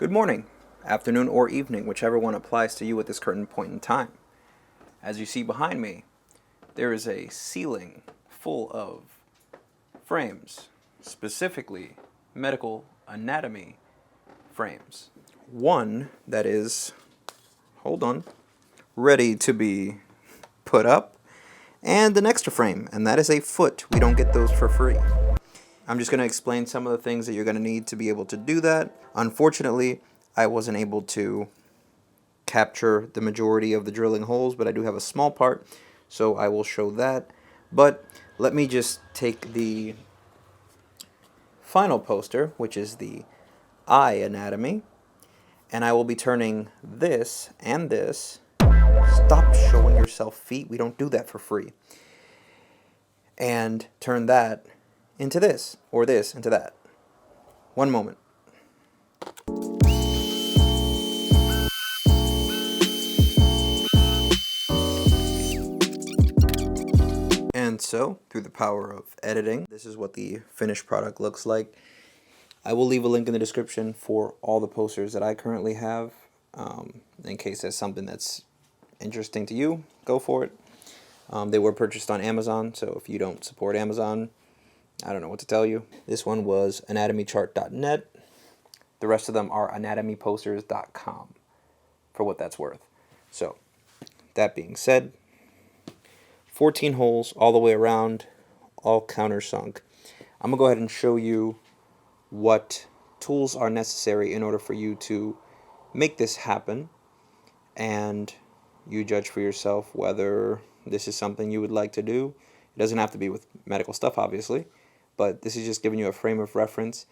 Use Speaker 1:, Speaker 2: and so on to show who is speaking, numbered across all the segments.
Speaker 1: Good morning, afternoon, or evening, whichever one applies to you at this current point in time. As you see behind me, there is a ceiling full of frames, specifically medical anatomy frames. One that is, ready to be put up, and an extra frame, and that is a foot. We don't get those for free. I'm just going to explain some of the things that you're going to need to be able to do that. Unfortunately, I wasn't able to capture the majority of the drilling holes, but I do have a small part, so I will show that. But let me just take the final poster, which is the eye anatomy, and I will be turning this and this. Stop showing yourself feet. We don't do that for free. And turn that into this, or this into that. One moment. And so, through the power of editing, this is what the finished product looks like. I will leave a link in the description for all the posters that I currently have. In case that's something that's interesting to you, go for it. They were purchased on Amazon, so if you don't support Amazon, I don't know what to tell you. This one was anatomychart.net. The rest of them are anatomyposters.com, for what that's worth. So, that being said, 14 holes all the way around, all countersunk. I'm going to go ahead and show you what tools are necessary in order for you to make this happen, and you judge for yourself whether this is something you would like to do. It doesn't have to be with medical stuff, obviously, but this is just giving you a frame of reference,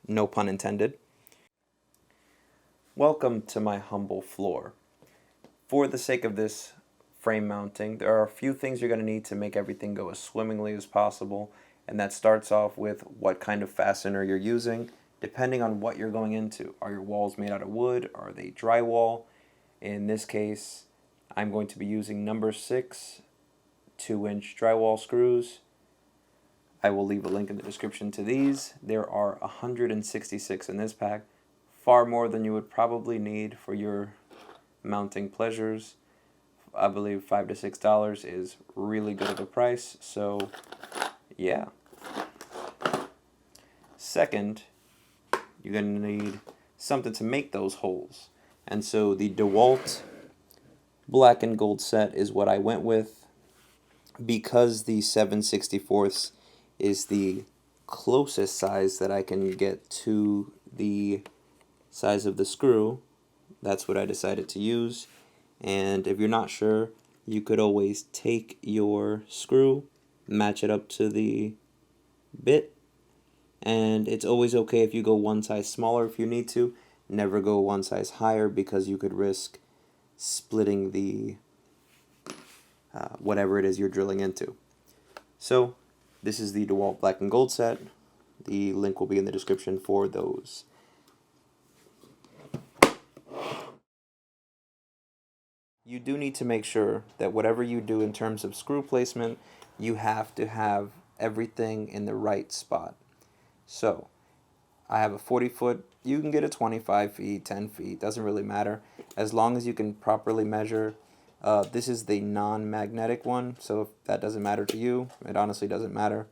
Speaker 1: no pun intended. Welcome to my humble floor. For the sake of this frame mounting, there are a few things you're going to need to make everything go as swimmingly as possible, and that starts off with what kind of fastener you're using, depending on what you're going into. Are your walls made out of wood? Are they drywall? In this case, I'm going to be using number 6 2-inch drywall screws. I will leave a link in the description to these. There are 166 in this pack, far more than you would probably need for your mounting pleasures. I believe $5 to $6 is really good of a price, so yeah. Second, you're going to need something to make those holes. And so the DEWALT black and gold set is what I went with. Because the 7/64 is the closest size that I can get to the size of the screw, that's what I decided to use. And if you're not sure, you could always take your screw, match it up to the bit, and it's always okay if you go one size smaller if you need to. Never go one size higher, because you could risk splitting the whatever it is you're drilling into. So this is the DEWALT black and gold set. The link will be in the description for those. You do need to make sure that whatever you do in terms of screw placement, you have to have everything in the right spot. So I have a 40-foot. You can get a 25 feet, 10 feet, doesn't really matter, as long as you can properly measure. This is the non-magnetic one, so if that doesn't matter to you, it honestly doesn't matter.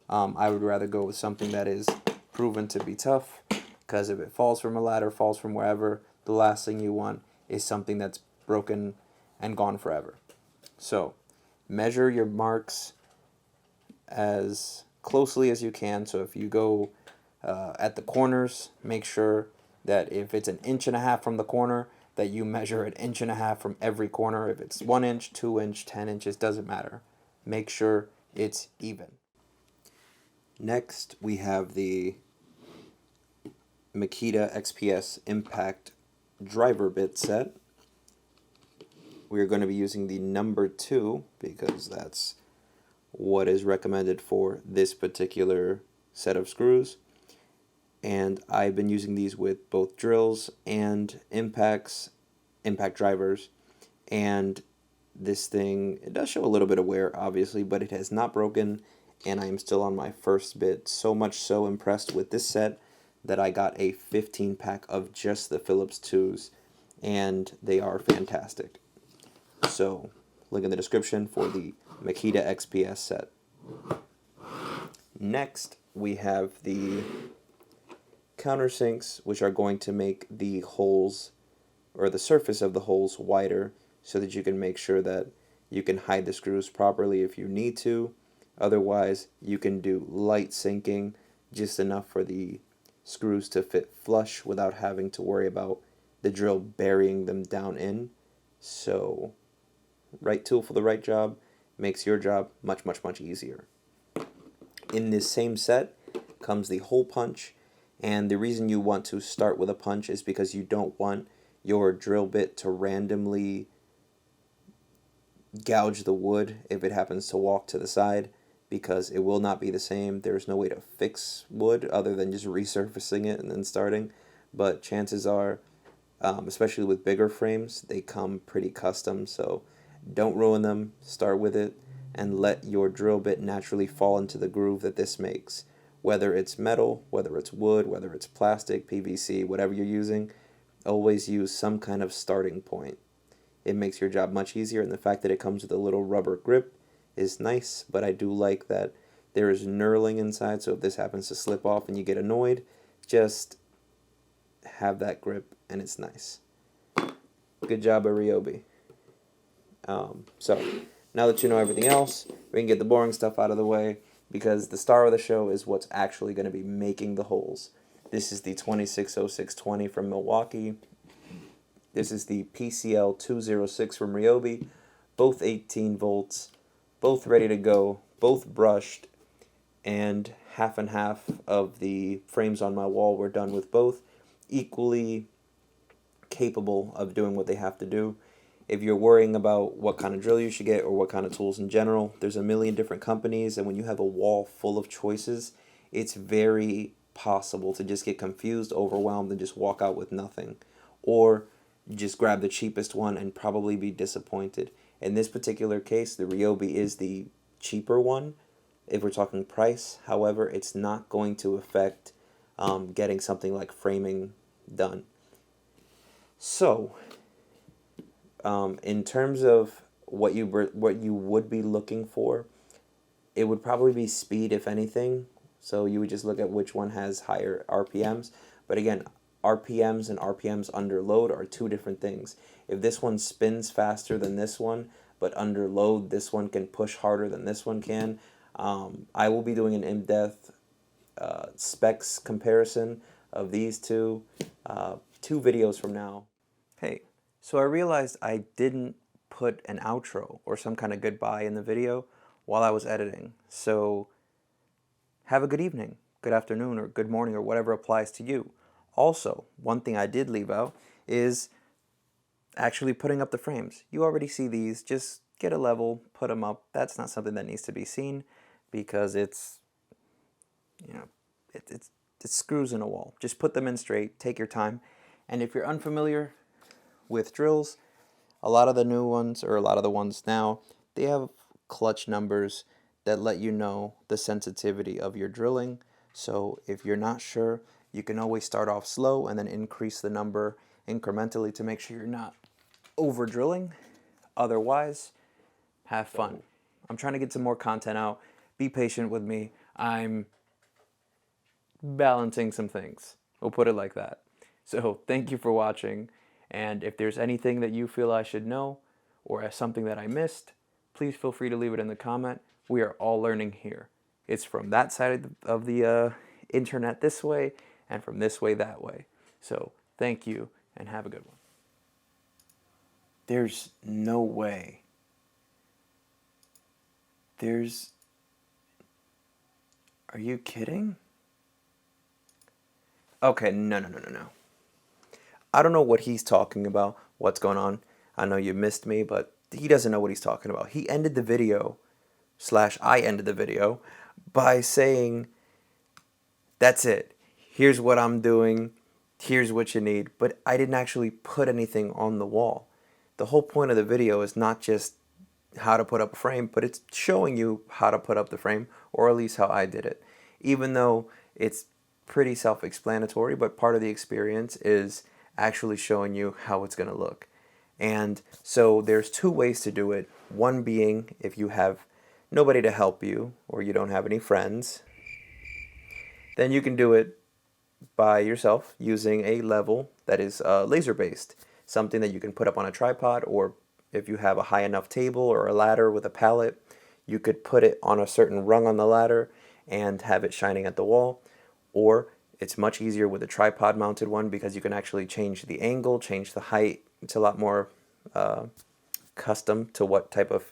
Speaker 1: I would rather go with something that is proven to be tough, because if it falls from a ladder, falls from wherever, the last thing you want is something that's broken and gone forever. So measure your marks as closely as you can. So if you go at the corners, make sure that if it's 1.5 inches from the corner, that you measure 1.5 inches from every corner. If it's 1 inch, 2 inch, 10 inches, doesn't matter. Make sure it's even. Next, we have the MAKITA XPS Impact driver bit set. We are going to be using the number 2, because that's what is recommended for this particular set of screws. And I've been using these with both drills and impact drivers. And this thing, it does show a little bit of wear, obviously, but it has not broken, and I am still on my first bit. So much so impressed with this set that I got a 15 pack of just the Phillips 2s, and they are fantastic. So, link in the description for the MAKITA XPS set. Next, we have the countersinks, which are going to make the holes, or the surface of the holes, wider, so that you can make sure that you can hide the screws properly if you need to. Otherwise, you can do light sinking, just enough for the screws to fit flush without having to worry about the drill burying them down in. So, right tool for the right job makes your job much, much, much easier. In this same set comes the hole punch, and the reason you want to start with a punch is because you don't want your drill bit to randomly gouge the wood if it happens to walk to the side, because it will not be the same. There's no way to fix wood other than just resurfacing it and then starting, but chances are, especially with bigger frames, they come pretty custom, so don't ruin them. Start with it and let your drill bit naturally fall into the groove that this makes. Whether it's metal, whether it's wood, whether it's plastic, PVC, whatever you're using, always use some kind of starting point. It makes your job much easier, and the fact that it comes with a little rubber grip is nice, but I do like that there is knurling inside, so if this happens to slip off and you get annoyed, just have that grip and it's nice. Good job, RYOBI. So, now that you know everything else, we can get the boring stuff out of the way, because the star of the show is what's actually going to be making the holes. This is the 260620 from MILWAUKEE. This is the PCL 206 from RYOBI. Both 18 volts, both ready to go, both brushed, and half and half of the frames on my wall were done with both, equally capable of doing what they have to do. If you're worrying about what kind of drill you should get or what kind of tools in general, there's a million different companies, and when you have a wall full of choices, it's very possible to just get confused, overwhelmed, and just walk out with nothing. Or just grab the cheapest one and probably be disappointed. In this particular case, the RYOBI is the cheaper one if we're talking price. However, it's not going to affect getting something like framing done. So, in terms of what you would be looking for, it would probably be speed, if anything. So you would just look at which one has higher RPMs. But again, RPMs and RPMs under load are two different things. If this one spins faster than this one, but under load this one can push harder than this one can, I will be doing an in-depth specs comparison of these two videos from now. Hey, so I realized I didn't put an outro or some kind of goodbye in the video while I was editing. So have a good evening, good afternoon, or good morning, or whatever applies to you. Also, one thing I did leave out is actually putting up the frames. You already see these, just get a level, put them up. That's not something that needs to be seen, because it's, you know, it's screws in a wall. Just put them in straight, take your time. And if you're unfamiliar with drills, a lot of the new ones, or a lot of the ones now, they have clutch numbers that let you know the sensitivity of your drilling. So if you're not sure, you can always start off slow and then increase the number incrementally to make sure you're not over drilling. Otherwise, have fun. I'm trying to get some more content out. Be patient with me. I'm balancing some things. We'll put it like that. So thank you for watching. And if there's anything that you feel I should know, or something that I missed, please feel free to leave it in the comment. We are all learning here. It's from that side of the internet this way, and from this way that way. So thank you, and have a good one. There's no way. Are you kidding? Okay, no. I don't know what he's talking about, what's going on. I know you missed me, but he doesn't know what he's talking about. He ended the video, / I ended the video, by saying, that's it. Here's what I'm doing. Here's what you need. But I didn't actually put anything on the wall. The whole point of the video is not just how to put up a frame, but it's showing you how to put up the frame, or at least how I did it. Even though it's pretty self-explanatory, but part of the experience is actually showing you how it's going to look. And so there's two ways to do it. One being if you have nobody to help you or you don't have any friends, then you can do it by yourself using a level that is laser based, something that you can put up on a tripod, or if you have a high enough table or a ladder with a pallet, you could put it on a certain rung on the ladder and have it shining at the wall. Or it's much easier with a tripod mounted one because you can actually change the angle, change the height. It's a lot more custom to what type of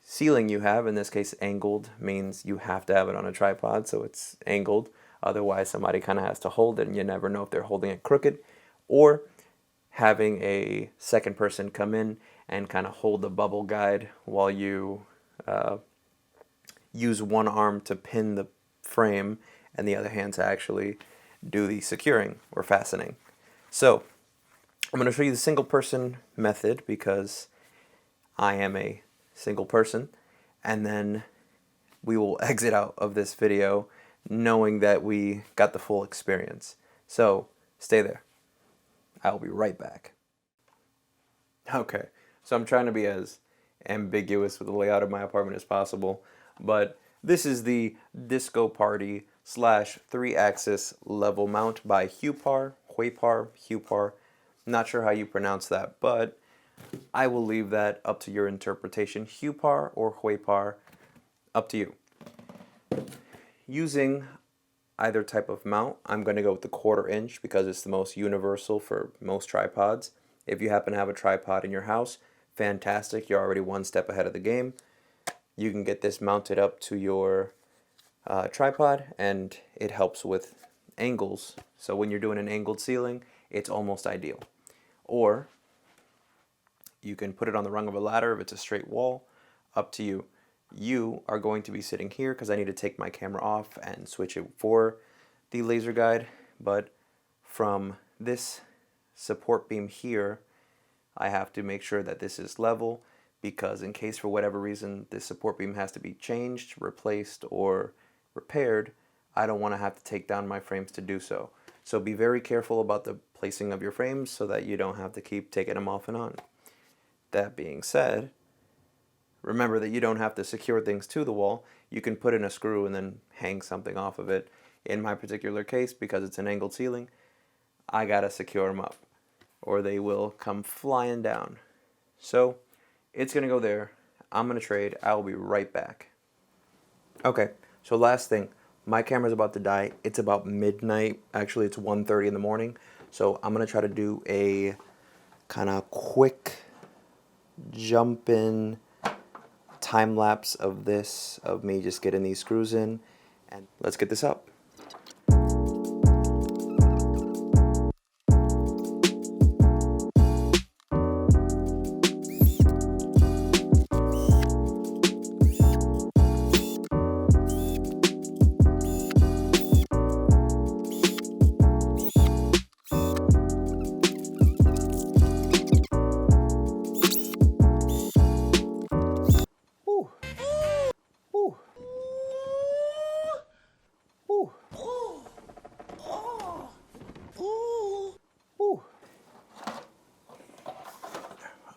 Speaker 1: ceiling you have. In this case, angled means you have to have it on a tripod, so it's angled. Otherwise, somebody kind of has to hold it, and you never know if they're holding it crooked. Or having a second person come in and kind of hold the bubble guide while you use one arm to pin the frame and the other hand to actually do the securing or fastening. So I'm going to show you the single person method because I am a single person, and then we will exit out of this video knowing that we got the full experience. So stay there. I'll be right back. Okay, so I'm trying to be as ambiguous with the layout of my apartment as possible, but this is the Disco Party / 3-axis level mount by Hupar. Not sure how you pronounce that, but I will leave that up to your interpretation. Hupar or Huipar, up to you. Using either type of mount, I'm going to go with the 1/4 inch because it's the most universal for most tripods. If you happen to have a tripod in your house, fantastic, you're already one step ahead of the game. You can get this mounted up to your tripod, and it helps with angles. So when you're doing an angled ceiling, it's almost ideal. Or you can put it on the rung of a ladder if it's a straight wall, up to you. You are going to be sitting here because I need to take my camera off and switch it for the laser guide, but from this support beam here, I have to make sure that this is level, because in case for whatever reason this support beam has to be changed, replaced, or repaired, I don't want to have to take down my frames to do so. So be very careful about the placing of your frames so that you don't have to keep taking them off and on. That being said, remember that you don't have to secure things to the wall. You can put in a screw and then hang something off of it. In my particular case, because it's an angled ceiling, I gotta secure them up or they will come flying down. So it's gonna go there. I'm gonna trade. I'll be right back. Okay, so last thing. My camera's about to die. It's about midnight. Actually, it's 1:30 in the morning. So I'm gonna try to do a kind of quick jump in time lapse of this, of me just getting these screws in, and let's get this up.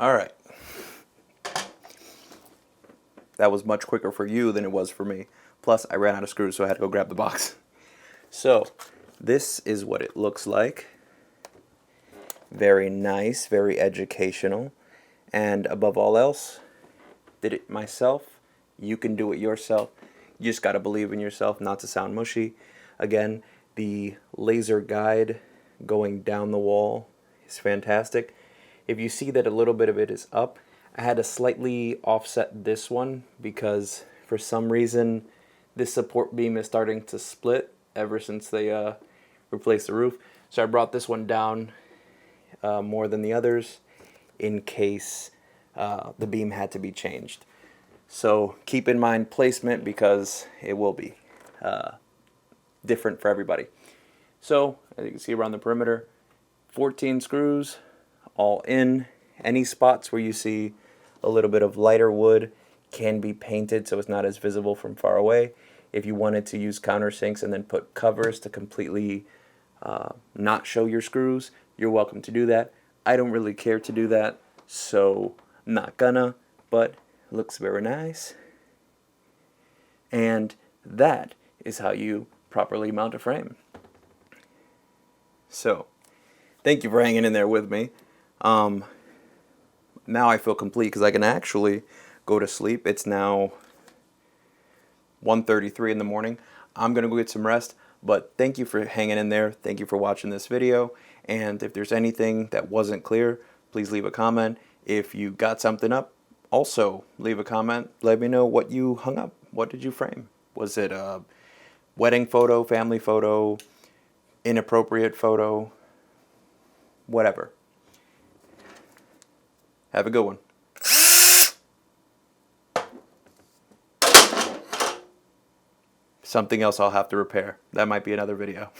Speaker 1: All right. That was much quicker for you than it was for me. Plus, I ran out of screws, so I had to go grab the box. So, this is what it looks like. Very nice, very educational. And above all else, did it myself. You can do it yourself. You just got to believe in yourself, not to sound mushy. Again, the laser guide going down the wall is fantastic. If you see that a little bit of it is up, I had to slightly offset this one because for some reason this support beam is starting to split ever since they replaced the roof. So I brought this one down more than the others in case the beam had to be changed. So keep in mind placement because it will be different for everybody. So as you can see around the perimeter, 14 screws all in. Any spots where you see a little bit of lighter wood can be painted so it's not as visible from far away. If you wanted to use countersinks and then put covers to completely not show your screws, you're welcome to do that. I don't really care to do that, so I'm not gonna, but it looks very nice. And that is how you properly mount a frame. So, thank you for hanging in there with me. Now I feel complete because I can actually go to sleep. It's now 1:33 in the morning. I'm going to go get some rest, but thank you for hanging in there. Thank you for watching this video. And if there's anything that wasn't clear, please leave a comment. If you got something up, also leave a comment. Let me know what you hung up. What did you frame? Was it a wedding photo, family photo, inappropriate photo, whatever. Have a good one. Something else I'll have to repair. That might be another video.